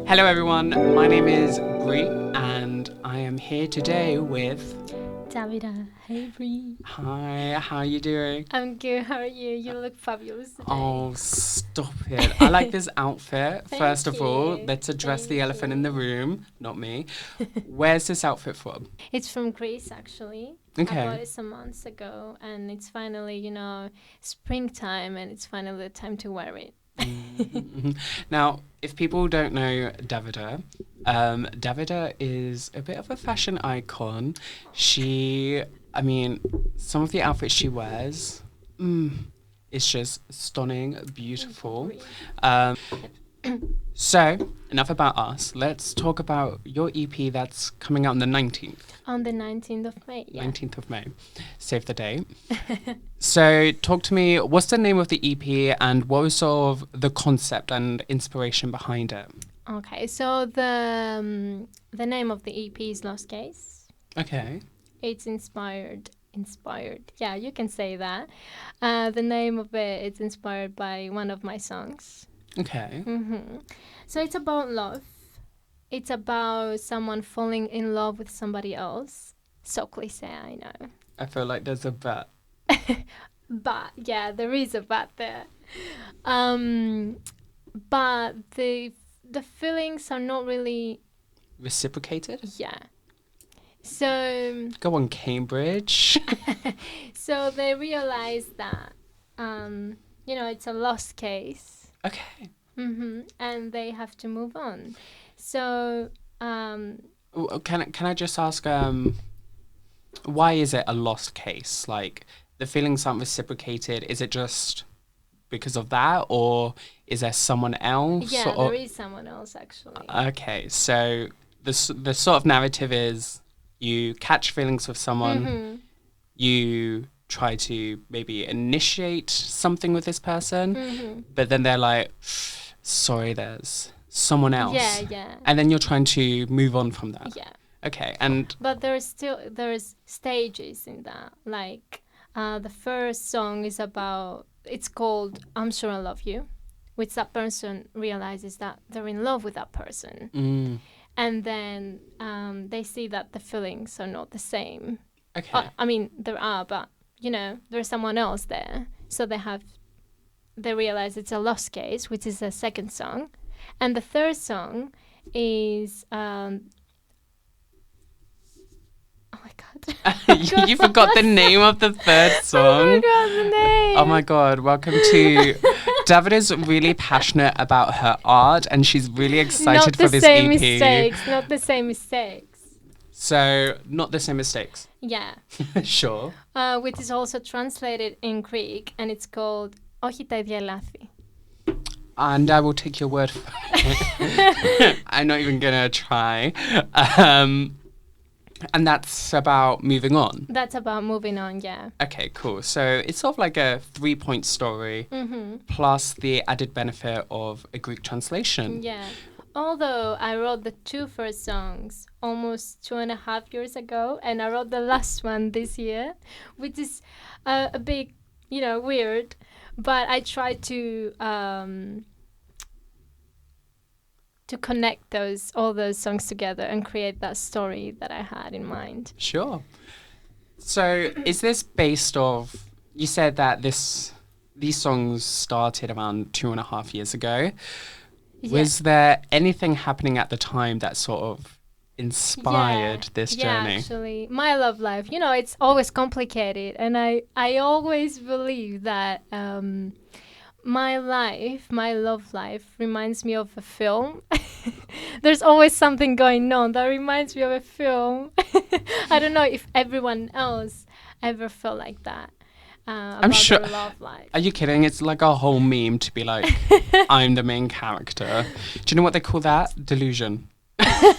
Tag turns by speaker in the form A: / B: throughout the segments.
A: Hello everyone, my name is Brie and I am here today with...
B: Davida. Hey Bree.
A: Hi, how are you doing?
B: I'm good. How are you? You look fabulous today.
A: Oh, stop it. I like this outfit.
B: Thank
A: First of all,
B: you.
A: let's address the
B: Thank
A: elephant in
B: you.
A: the room, not me. Where's this outfit from?
B: It's from Greece, actually. I
A: Okay.
B: bought it some months ago, and it's finally, springtime, and it's finally the time to wear it.
A: Now, if people don't know Davida, Davida is a bit of a fashion icon. Some of the outfits she wears, it's just stunning, beautiful. So, enough about us. Let's talk about your EP that's coming out on the 19th.
B: On the 19th of May, yeah.
A: 19th of May. Save the date. So, talk to me, what's the name of the EP and what was sort of the concept and inspiration behind it?
B: Okay, so the name of the EP is Lost Case.
A: Okay.
B: It's inspired. Yeah, you can say that. The name of it's inspired by one of my songs.
A: Okay.
B: So it's about love. It's about someone falling in love with somebody else. So cliche, I know.
A: I feel like there's a but.
B: But yeah, there is a but there. But the feelings are not really
A: Reciprocated?
B: yeah. So
A: Go on, Cambridge.
B: so they realize that it's a lost case.
A: Okay.
B: And they have to move on. So
A: Can I just ask, why is it a lost case? Like, the feelings aren't reciprocated. Is it just because of that, or is there someone else?
B: yeah, there is someone else actually.
A: Okay, so the sort of narrative is you catch feelings with someone, you try to maybe initiate something with this person, but then they're like, sorry, there's someone else.
B: Yeah.
A: And then you're trying to move on from that.
B: Yeah.
A: Okay, and...
B: But there's stages in that. Like, the first song is about, it's called I'm Sure I Love You, which that person realizes that they're in love with that person. And then they see that the feelings are not the same.
A: Okay.
B: There are, but, there's someone else there. So they realize it's a lost case, which is the second song. And the third song is... oh my God.
A: You forgot the name of the third song.
B: I forgot the name.
A: Oh my God, welcome to... Davida's really passionate about her art and she's really excited for this EP.
B: Not the same mistakes.
A: So, not the same mistakes.
B: Yeah.
A: Sure.
B: Which is also translated in Greek, and it's called Όχι τα ίδια λάθη.
A: And I will take your word for it. I'm not even going to try. And that's about moving on.
B: That's about moving on, yeah.
A: Okay, cool. So it's sort of like a 3-point story plus the added benefit of a Greek translation.
B: Yeah. Although I wrote the two first songs almost 2.5 years ago, and I wrote the last one this year, which is a bit, weird. But I tried to connect all those songs together and create that story that I had in mind.
A: Sure. So is this based off... You said that these songs started around 2.5 years ago. Yeah. Was there anything happening at the time that sort of inspired this journey?
B: Yeah, actually. My love life, it's always complicated. And I always believe that my love life reminds me of a film. There's always something going on that reminds me of a film. I don't know if everyone else ever felt like that. I'm sure. Their love life.
A: Are you kidding? It's like a whole meme to be like, I'm the main character. Do you know what they call that? Delusion.
B: Yeah.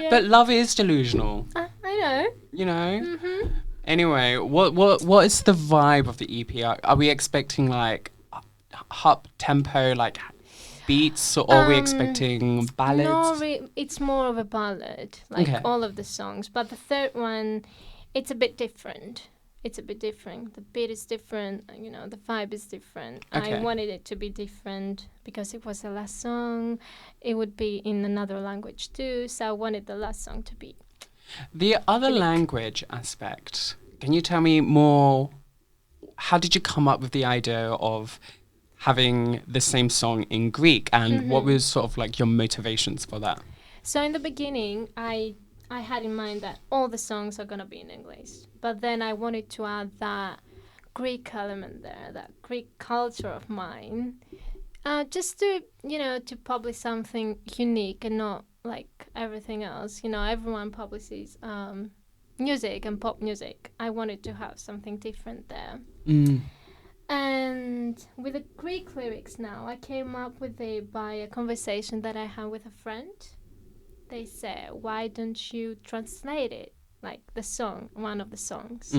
A: But love is delusional.
B: I know.
A: Anyway, what is the vibe of the EP? Are we expecting like up tempo, like beats, or are we expecting ballads?
B: No, it's more of a ballad, like all of the songs. But the third one, it's a bit different. it's a bit different. The beat is different, the vibe is different.
A: Okay.
B: I wanted it to be different because it was the last song. It would be in another language too, so I wanted the last song to be.
A: The other
B: Unique.
A: language aspect, can you tell me more? How did you come up with the idea of having the same song in Greek, and what was sort of like your motivations for that?
B: So in the beginning, I had in mind that all the songs are gonna be in English, but then I wanted to add that Greek element there, that Greek culture of mine, just to to publish something unique and not like everything else. Everyone publishes music and pop music. I wanted to have something different there. And with the Greek lyrics now, I came up with it by a conversation that I had with a friend. They said, why don't you translate it, like the song, one of the songs?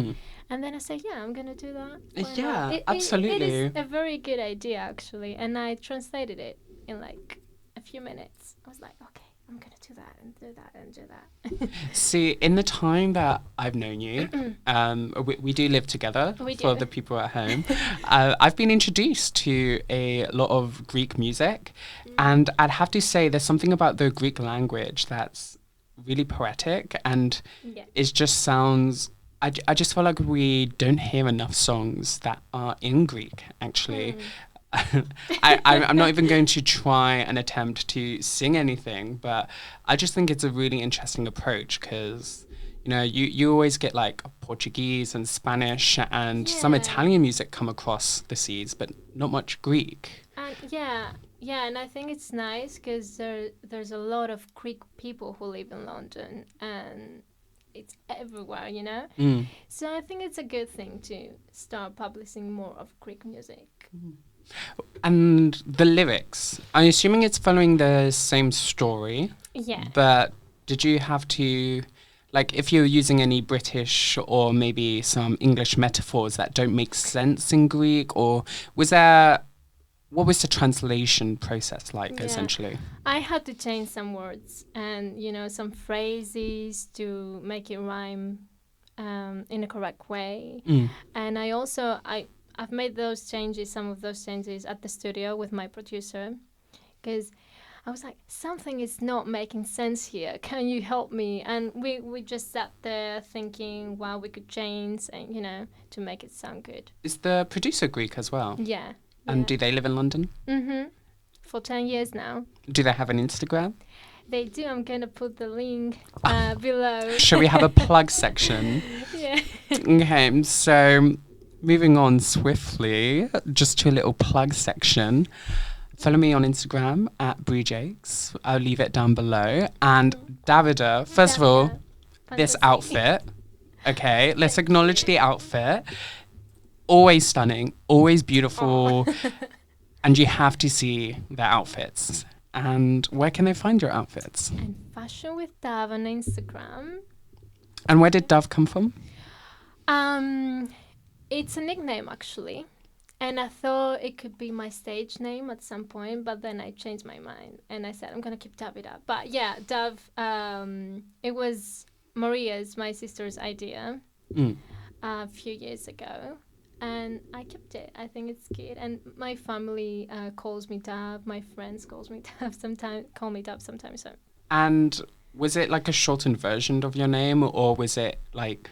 B: And then I said, yeah, I'm going to do that.
A: Yeah, absolutely.
B: It is a very good idea, actually. And I translated it in like a few minutes. I was like, okay, I'm going to do that and do that and do that.
A: See, in the time that I've known you, we do live together for the people at home. I've been introduced to a lot of Greek music, and I'd have to say there's something about the Greek language that's really poetic, and it just sounds... I just feel like we don't hear enough songs that are in Greek, actually. I'm not even going to try and attempt to sing anything, but I just think it's a really interesting approach because, you always get like Portuguese and Spanish and some Italian music come across the seas, but not much Greek.
B: And and I think it's nice because there's a lot of Greek people who live in London and it's everywhere, So I think it's a good thing to start publishing more of Greek music.
A: And the lyrics, I'm assuming it's following the same story.
B: Yeah.
A: But did you have to, like, if you're using any British or maybe some English metaphors that don't make sense in Greek, or what was the translation process like, essentially?
B: I had to change some words and, some phrases to make it rhyme in a correct way. And I've made some of those changes at the studio with my producer, because I was like, something is not making sense here. Can you help me? And we just sat there thinking, wow, we could change and, to make it sound good.
A: Is the producer Greek as well?
B: Yeah.
A: And do they live in London?
B: For 10 years now.
A: Do they have an Instagram?
B: They do. I'm going to put the link below.
A: Shall we have a plug section?
B: Yeah.
A: Okay, so... moving on swiftly, just to a little plug section. Follow me on Instagram at BrieJakes. I'll leave it down below. And Davida, first of all, this outfit. Okay, let's acknowledge the outfit. Always stunning, always beautiful. And you have to see the outfits. And where can they find your outfits?
B: And Fashion with Dav on Instagram.
A: And where did Dav come from?
B: It's a nickname, actually. And I thought it could be my stage name at some point, but then I changed my mind. And I said, I'm going to keep Davida. But yeah, Dav, it was Maria's, my sister's idea a few years ago. And I kept it. I think it's good. And my family calls me Dav. My friends call me Dav sometimes. So.
A: And was it like a shortened version of your name, or was it like...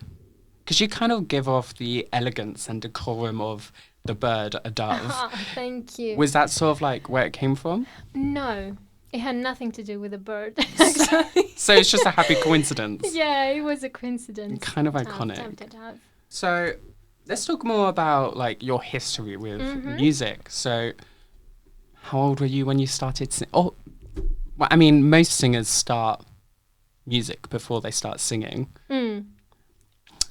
A: because you kind of give off the elegance and decorum of the bird, a dove.
B: Oh, thank you.
A: Was that sort of like where it came from?
B: No, it had nothing to do with the bird.
A: So it's just a happy coincidence.
B: Yeah, it was a coincidence.
A: Kind of iconic. So let's talk more about like your history with music. So how old were you when you started singing? Oh, well, I mean, most singers start music before they start singing.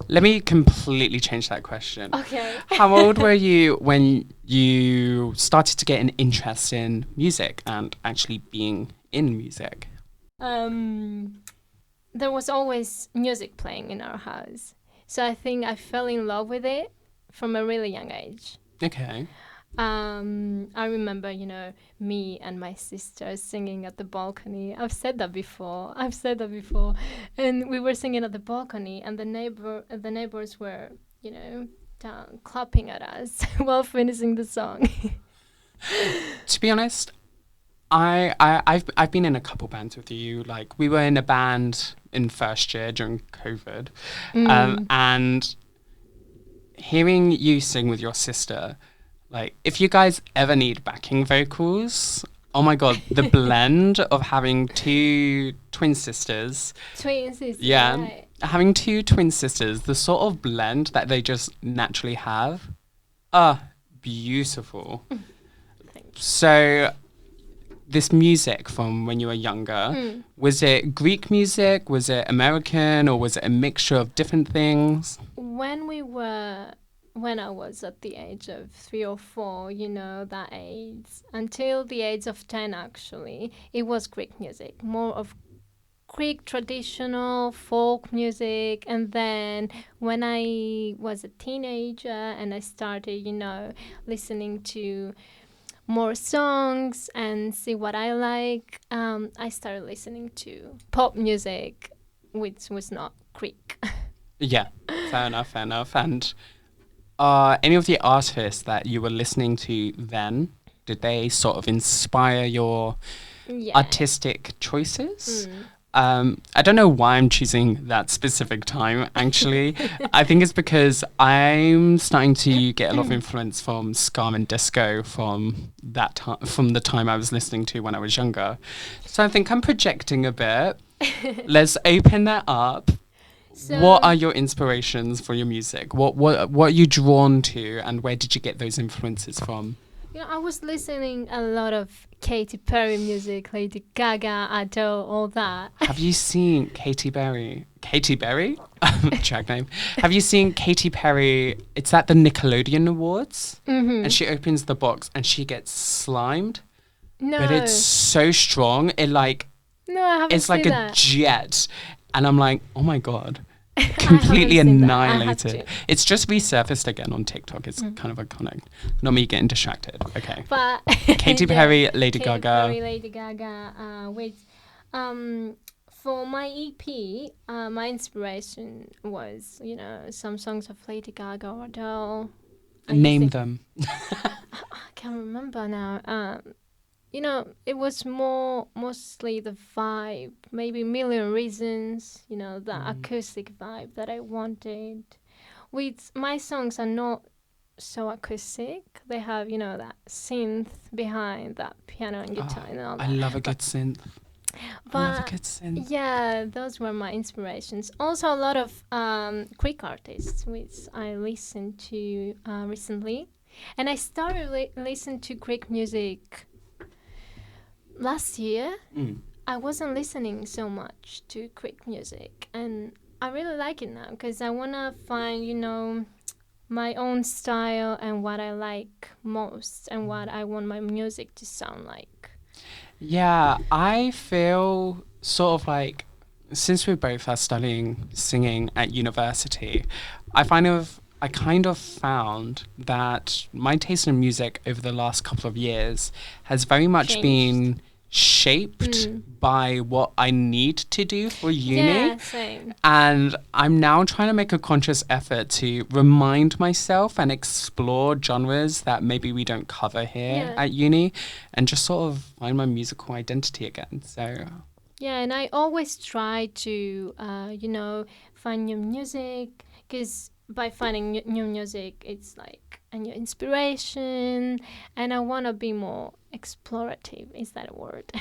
A: Let me completely change that question.
B: Okay.
A: How old were you when you started to get an interest in music and actually being in music?
B: There was always music playing in our house. So I think I fell in love with it from a really young age.
A: Okay.
B: I remember, me and my sister singing at the balcony. I've said that before. And we were singing at the balcony, and the neighbors were clapping at us while finishing the song.
A: To be honest, I've been in a couple bands with you. Like we were in a band in first year during COVID, and hearing you sing with your sister, like if you guys ever need backing vocals, oh my god, the blend of having two twin sisters.
B: Twin sisters,
A: Yeah.
B: right.
A: Having two twin sisters, the sort of blend that they just naturally have, beautiful. So, this music from when you were younger, was it Greek music? Was it American? Or was it a mixture of different things?
B: When I was at the age of 3 or 4, that age, until the age of 10 actually, it was Greek music, more of Greek traditional folk music. And then when I was a teenager and I started, listening to more songs and see what I like, I started listening to pop music, which was not Greek.
A: Yeah, fair enough. And any of the artists that you were listening to then, did they sort of inspire your artistic choices? I don't know why I'm choosing that specific time, actually. I think it's because I'm starting to get a lot of influence from ska and disco from that time, from the time I was listening to when I was younger. So I think I'm projecting a bit. Let's open that up. So, what are your inspirations for your music? What are you drawn to, and where did you get those influences from?
B: I was listening a lot of Katy Perry music, Lady Gaga, Adele, all that.
A: Have you seen Katy Perry? Track name. Have you seen Katy Perry? It's at the Nickelodeon Awards, and she opens the box and she gets slimed.
B: No.
A: But it's so strong. No,
B: I haven't
A: it's like
B: seen
A: a
B: that.
A: Jet. And I'm like, oh my God. Completely annihilated. It's just resurfaced again on TikTok. It's kind of iconic. Not me getting distracted. Okay.
B: But
A: Katy Perry, Lady Gaga.
B: Katy Perry, Lady Gaga. For my EP, my inspiration was, some songs of Lady Gaga or Adele.
A: Name them.
B: I can't remember now. It was mostly the vibe, maybe Million Reasons, the acoustic vibe that I wanted. With my songs are not so acoustic. They have, that synth behind that piano and guitar and all that.
A: I love a good synth.
B: Yeah, those were my inspirations. Also, a lot of Greek artists, which I listened to recently. And I started listening to Greek music last year. I wasn't listening so much to Greek music, and I really like it now because I want to find, my own style and what I like most and what I want my music to sound like.
A: Yeah, I feel sort of like, since we both are studying singing at university, I kind of found that my taste in music over the last couple of years has very much been shaped by what I need to do for uni.
B: Yeah, same.
A: And I'm now trying to make a conscious effort to remind myself and explore genres that maybe we don't cover here at uni, and just sort of find my musical identity again. So
B: yeah, and I always try to find new music, because by finding new music, it's like a new inspiration, and I want to be more explorative. Is that a word?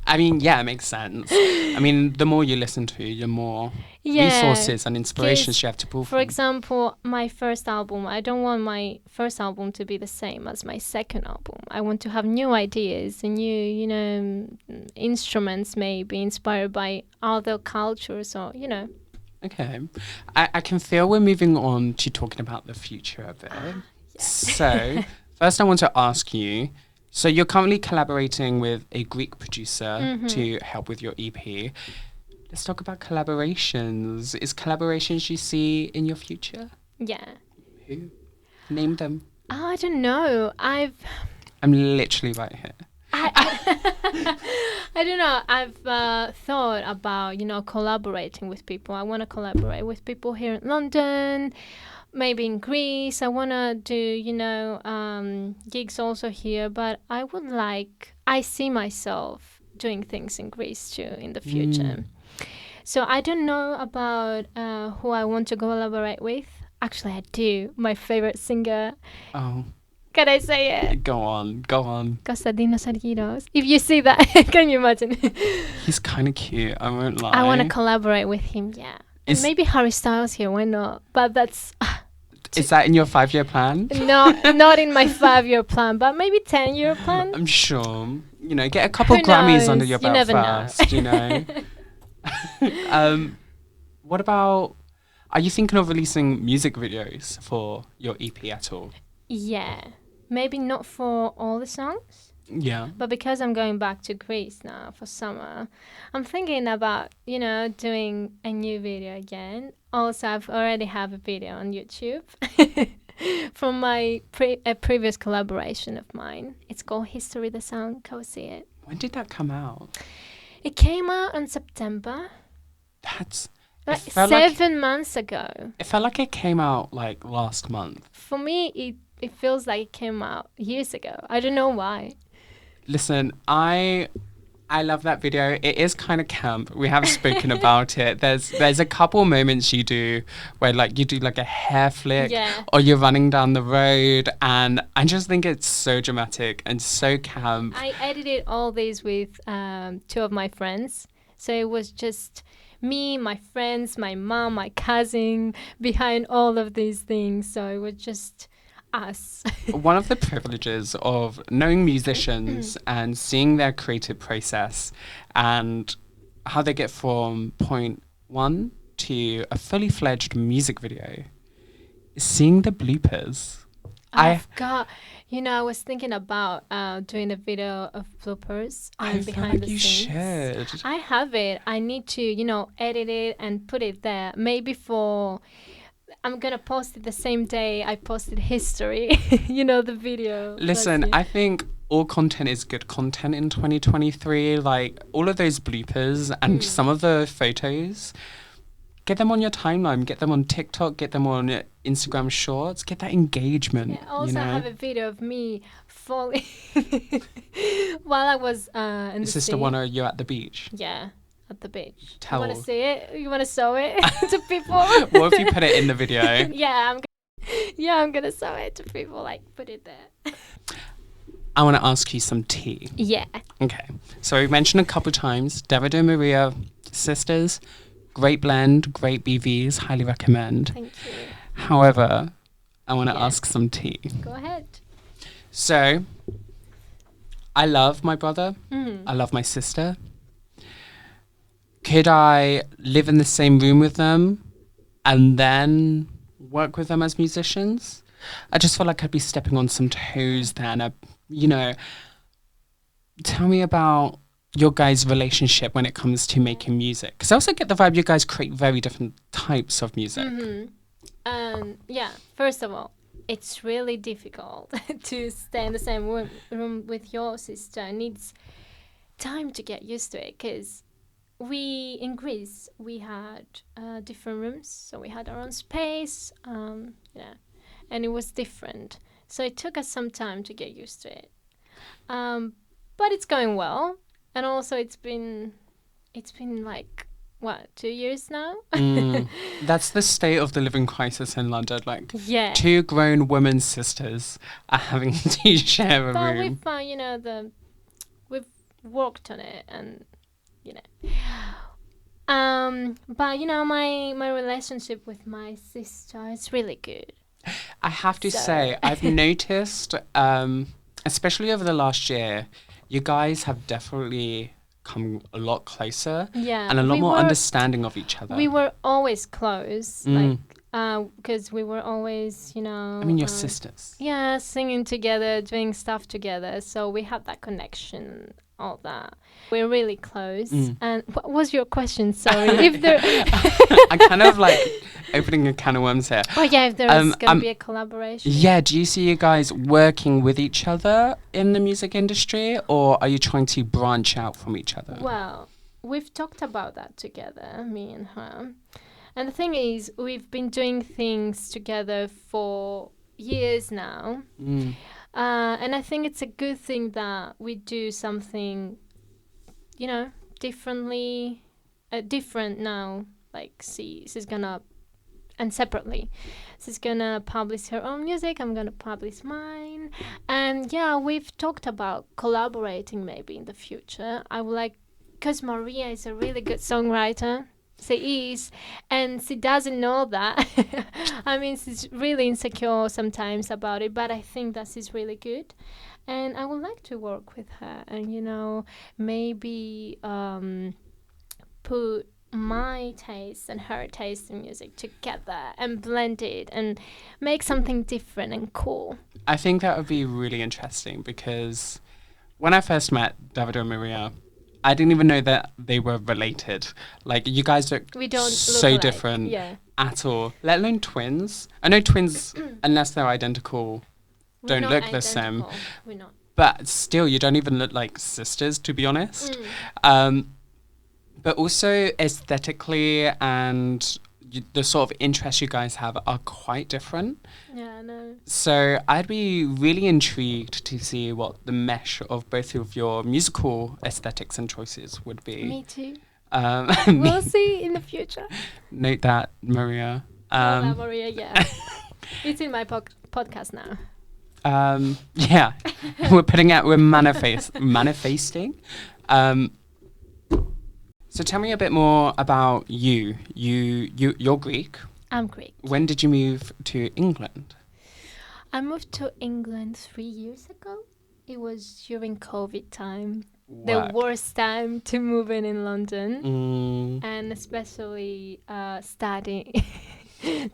A: I mean, yeah, it makes sense. I mean, the more you listen to, the more resources and inspirations you have to pull from.
B: For example, my first album, I don't want my first album to be the same as my second album. I want to have new ideas and new, instruments maybe inspired by other cultures or.
A: Okay. I can feel we're moving on to talking about the future a bit. So, first I want to ask you, so you're currently collaborating with a Greek producer to help with your EP. Let's talk about collaborations. Is collaborations you see in your future?
B: Yeah.
A: Who? Name them.
B: I don't know.
A: I'm literally right here.
B: I don't know. I've thought about, collaborating with people. I want to collaborate with people here in London, maybe in Greece. I want to do, gigs also here, but I see myself doing things in Greece too in the future. So I don't know about who I want to collaborate with. Actually, I do. My favorite singer.
A: Oh,
B: Can I say it?
A: go on.
B: Konstantinos Argyros. If you see that, can you imagine?
A: He's kind of cute, I won't lie.
B: I want to collaborate with him, yeah. And maybe Harry Styles here, why not? But that's...
A: Is that in your 5-year plan?
B: No, not in my 5-year plan, but maybe 10-year plan.
A: I'm sure. Get a couple Grammys under your belt first, What about... Are you thinking of releasing music videos for your EP at all?
B: Yeah. Maybe not for all the songs.
A: Yeah.
B: But because I'm going back to Greece now for summer, I'm thinking about, doing a new video again. Also, I've already have a video on YouTube from my previous collaboration of mine. It's called History the Song. Go see it.
A: When did that come out?
B: It came out in September.
A: That's...
B: Like 7 months ago.
A: It felt like it came out like last month.
B: For me, it feels like it came out years ago. I don't know why.
A: Listen, I love that video. It is kind of camp. We have spoken about it. There's a couple moments you do where you do a hair flick, or you're running down the road, and I just think it's so dramatic and so camp.
B: I edited all these with 2 of my friends, so it was just me, my friends, my mom, my cousin behind all of these things. So it was just us.
A: One of the privileges of knowing musicians and seeing their creative process and how they get from point 1 to a fully fledged music video is seeing the bloopers.
B: I was thinking about doing a video of bloopers and behind the scenes.
A: You should.
B: I have it. I need to, edit it and put it there. Maybe I'm going to post it the same day I posted History, the video.
A: Listen, I think all content is good content in 2023. All of those bloopers and some of the photos, get them on your timeline, get them on TikTok, get them on Instagram Shorts, get that engagement.
B: Yeah, also, I have a video of me falling while I was in the sea.
A: Is this the one where you're at the beach?
B: Yeah, at the beach.
A: Tell.
B: You want to see it? You want to show it to people?
A: What if you put it in the video?
B: I'm gonna show it to people. Put it there.
A: I want to ask you some tea.
B: Yeah.
A: Okay. So we mentioned a couple times Davida and Maria, sisters. Great blend, great BVs, highly recommend.
B: Thank you.
A: However, I want to ask some tea.
B: Go ahead.
A: So, I love my brother. I love my sister. Could I live in the same room with them and then work with them as musicians? I just feel like I'd be stepping on some toes then. Tell me about your guys' relationship when it comes to making music. Because I also get the vibe you guys create very different types of music.
B: First of all, it's really difficult to stay in the same room with your sister. It needs time to get used to it because in Greece, we had different rooms. So we had our own space, and it was different. So it took us some time to get used to it. But it's going well. And also it's been 2 years now?
A: That's the state of the living crisis in London. 2 grown women sisters are having to share a room.
B: But we found, we've worked on it and, but, my relationship with my sister is really good.
A: I have to say, I've noticed, especially over the last year, you guys have definitely come a lot closer and a lot more understanding of each other.
B: We were always close, because we were always,
A: your sisters.
B: Yeah, singing together, doing stuff together. So we had that connection, all that. We're really close. And what was your question? Sorry.
A: I'm kind of opening a can of worms here.
B: Oh, yeah, if there is going to be a collaboration.
A: Yeah, do you see you guys working with each other in the music industry, or are you trying to branch out from each other?
B: Well, we've talked about that together, me and her. And the thing is, we've been doing things together for years now. And I think it's a good thing that we do something, differently, different now. Like, she's gonna, and separately, she's gonna publish her own music. I'm gonna publish mine. And yeah, we've talked about collaborating maybe in the future. I would like, because Maria is a really good songwriter. She is, and she doesn't know that. I mean, she's really insecure sometimes about it, but I think that she's really good. And I would like to work with her and, maybe put my taste and her taste in music together and blend it and make something different and cool.
A: I think that would be really interesting because when I first met Davida and Maria, I didn't even know that they were related. Like, you guys look
B: We don't
A: so
B: look alike.
A: different
B: Yeah.
A: at all, let alone twins. I know twins, unless they're identical,
B: We're
A: don't
B: not
A: look the same.
B: identical. We're not.
A: But still, you don't even look like sisters, to be honest. But also aesthetically and the sort of interests you guys have are quite different.
B: Yeah, I know.
A: So I'd be really intrigued to see what the mesh of both of your musical aesthetics and choices would be.
B: Me too.
A: We'll
B: We'll see in the future.
A: Note that, Maria.
B: Hola, Maria, yeah. It's in my podcast now.
A: Yeah, we're manifesting. So tell me a bit more about you. You're Greek.
B: I'm Greek.
A: When did you move to England?
B: I moved to England 3 years ago. It was during COVID time. The worst time to move in London. And especially studying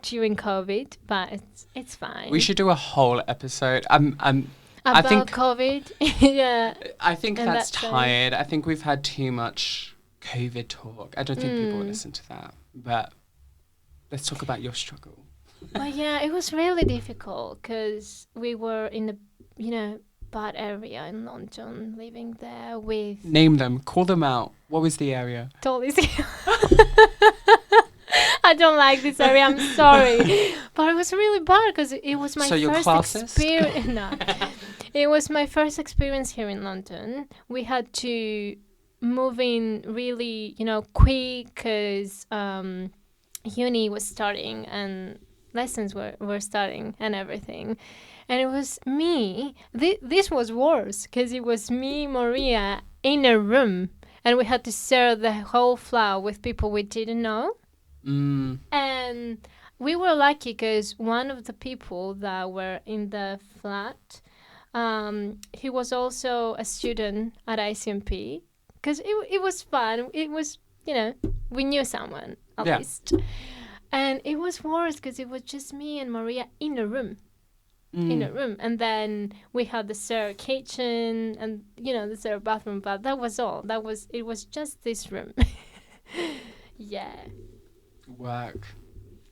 B: during COVID, but it's fine.
A: We should do a whole episode.
B: About
A: I think
B: COVID. Yeah.
A: I think
B: And
A: that's
B: that time.
A: tired. I think we've had too much COVID talk. I don't think people will listen to that. But let's talk about your struggle.
B: Well, yeah, it was really difficult because we were in a, bad area in London, living there with
A: Name them. Call them out. What was the area?
B: totally. I don't like this area. I'm sorry, but it was really bad because it was my
A: So you're
B: first
A: classist?
B: experience. No, it was my first experience here in London. We had to move in really, quick because uni was starting and lessons were starting and everything. And it was me. This was worse because it was me, Maria, in a room. And we had to share the whole flat with people we didn't know. And we were lucky because one of the people that were in the flat, he was also a student at ICMP. Because it was fun. It was, we knew someone at least. And it was worse because it was just me and Maria in a room. And then we had the spare kitchen and the spare bathroom, but that was all. It was just this room. Yeah.
A: Work.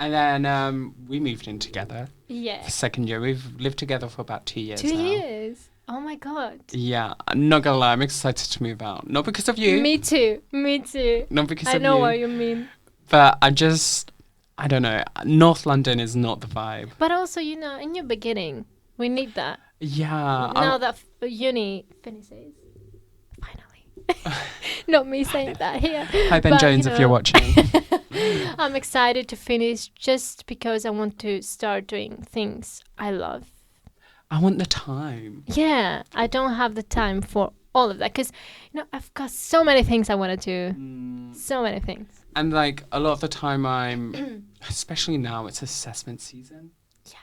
A: And then we moved in together.
B: Yeah.
A: The second year. We've lived together for about 2 years
B: 2
A: now.
B: years. Oh my god.
A: Yeah, I'm not gonna lie, I'm excited to move out. Not because of you.
B: Me too.
A: Not because of you.
B: I know what you mean.
A: But I don't know. North London is not the vibe.
B: But also, in your beginning, we need that.
A: Yeah.
B: Now that uni finishes. Finally. Not me saying that here.
A: Hi, Ben
B: but,
A: Jones, if you're watching.
B: I'm excited to finish just because I want to start doing things I love.
A: I want the time.
B: Yeah, I don't have the time for all of that because, I've got so many things I want to do. So many things.
A: And like a lot of the time especially now, it's assessment season.
B: Yeah,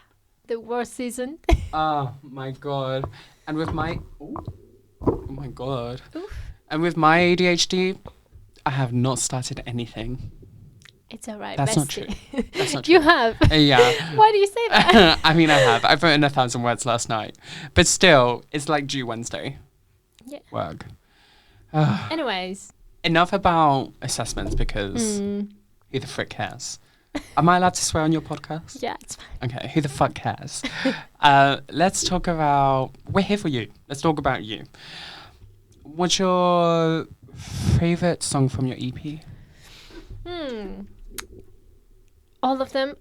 B: the worst season.
A: Oh my God. And with oh my God.
B: Oof.
A: And with my ADHD, I have not started anything.
B: It's all right.
A: That's not
B: bestie.
A: true. That's not true.
B: You have.
A: Yeah.
B: Why do you say that?
A: I mean, I have. I've written 1,000 words last night. But still, it's like due Wednesday.
B: Yeah.
A: Work.
B: Anyways.
A: Enough about assessments because who the frick cares? Am I allowed to swear on your podcast?
B: Yeah, it's fine.
A: Okay, who the fuck cares? Let's talk about... We're here for you. Let's talk about you. What's your favourite song from your EP?
B: all of them.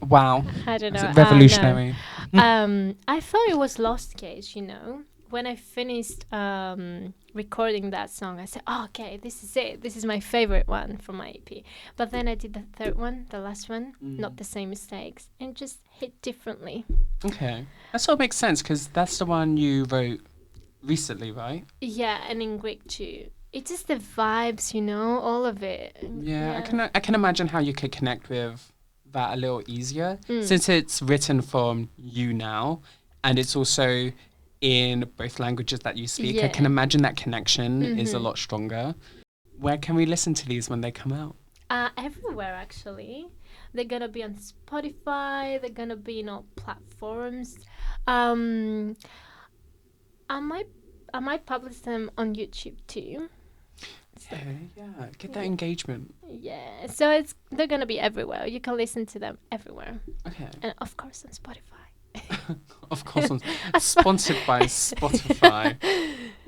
A: Wow.
B: I don't know.
A: It's revolutionary.
B: I thought it was Lost Case, you know. When I finished recording that song, I said, oh, okay, this is it. This is my favorite one from my EP. But then I did the third one, the last one, not the same mistakes, and just hit differently.
A: Okay. That sort of makes sense because that's the one you wrote recently, right?
B: Yeah, and in Greek too. It's just the vibes, you know, all of it.
A: Yeah. I can imagine how you could connect with that a little easier since it's written from you now and it's also in both languages that you speak. I can imagine that connection is a lot stronger. Where can we listen to these when they come out?
B: Everywhere, actually. They're gonna be on Spotify. They're gonna be in all platforms. I might publish them on YouTube too. So,
A: yeah, get that engagement.
B: Yeah, so they're gonna be everywhere. You can listen to them everywhere.
A: Okay.
B: And of course on Spotify.
A: Of course, sponsored by Spotify.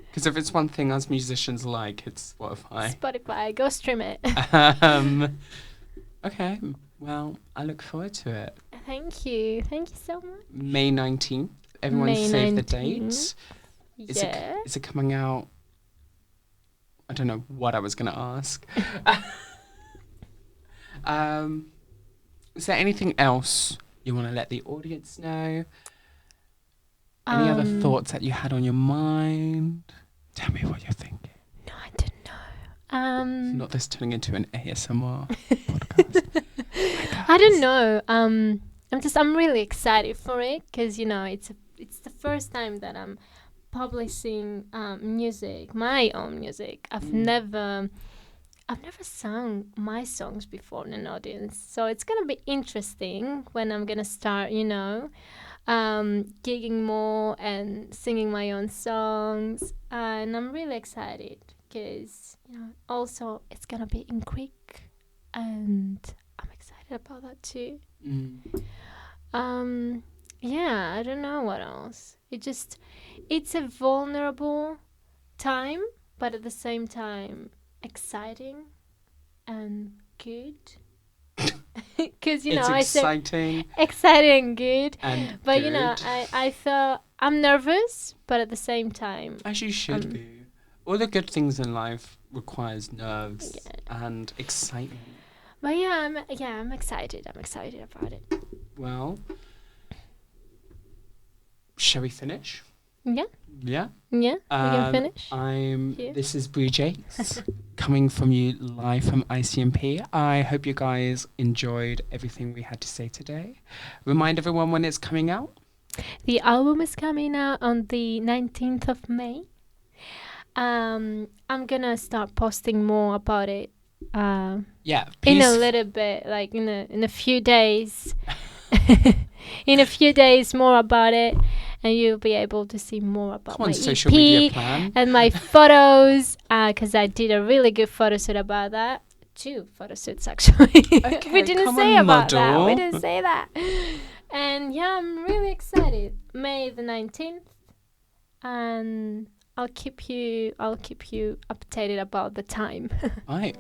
A: Because if it's one thing us musicians like, it's Spotify.
B: Spotify, go stream it.
A: Okay, well, I look forward to it.
B: Thank you so much.
A: May 19th. Everyone
B: May
A: save
B: 19th.
A: the date.
B: Yeah.
A: Is it coming out? I don't know what I was going to ask. Is there anything else you want to let the audience know? Any other thoughts that you had on your mind? Tell me what you're thinking.
B: No, I don't know.
A: Not this turning into an ASMR podcast.
B: I don't know. I'm really excited for it because, you know, it's the first time that I'm publishing music, my own music. I've never sung my songs before in an audience, so it's gonna be interesting when I'm gonna start, you know, gigging more and singing my own songs, and I'm really excited because, you know, also it's gonna be in Greek, and I'm excited about that too. Yeah, I don't know what else. It's a vulnerable time, but at the same time exciting and good. Because, you know,
A: it's exciting
B: and good.
A: And
B: but
A: good.
B: You know, I felt I'm nervous, but at the same time,
A: as you should be. All the good things in life requires nerves and excitement.
B: But yeah, I'm excited. I'm excited about it.
A: Well, shall we finish?
B: Yeah.
A: Yeah.
B: Yeah. We can finish.
A: This is Bree Jakes coming from you live from ICMP. I hope you guys enjoyed everything we had to say today. Remind everyone when it's coming out.
B: The album is coming out on the 19th of May. I'm gonna start posting more about it. In a little bit, like in a few days. In a few days, more about it, and you'll be able to see more about my
A: social
B: EP
A: media plan.
B: and my photos. Because I did a really good photo shoot about that. 2 photo shoots actually.
A: Okay,
B: We didn't
A: come
B: say
A: on,
B: about that.
A: model.
B: We didn't say that. And yeah, I'm really excited. May the 19th, and I'll keep you updated about the time.
A: Right.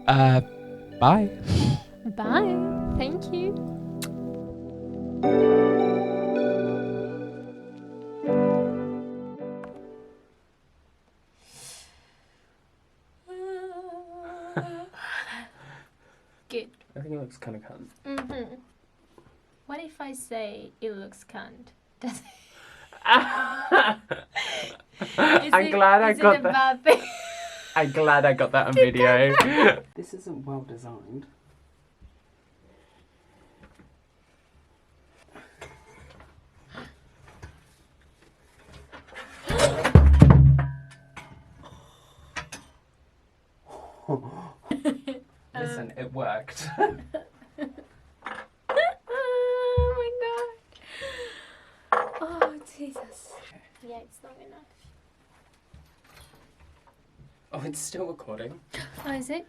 A: Bye.
B: Bye. Thank you. Good.
A: I think it looks kind of cunt.
B: What if I say it looks cunt? Does
A: I'm glad I got that.
B: Thing?
A: I'm glad I got that on video. This isn't well designed. Listen, it worked.
B: Oh my god. Oh Jesus. Yeah, it's long enough.
A: Oh, it's still recording.
B: Oh, is it?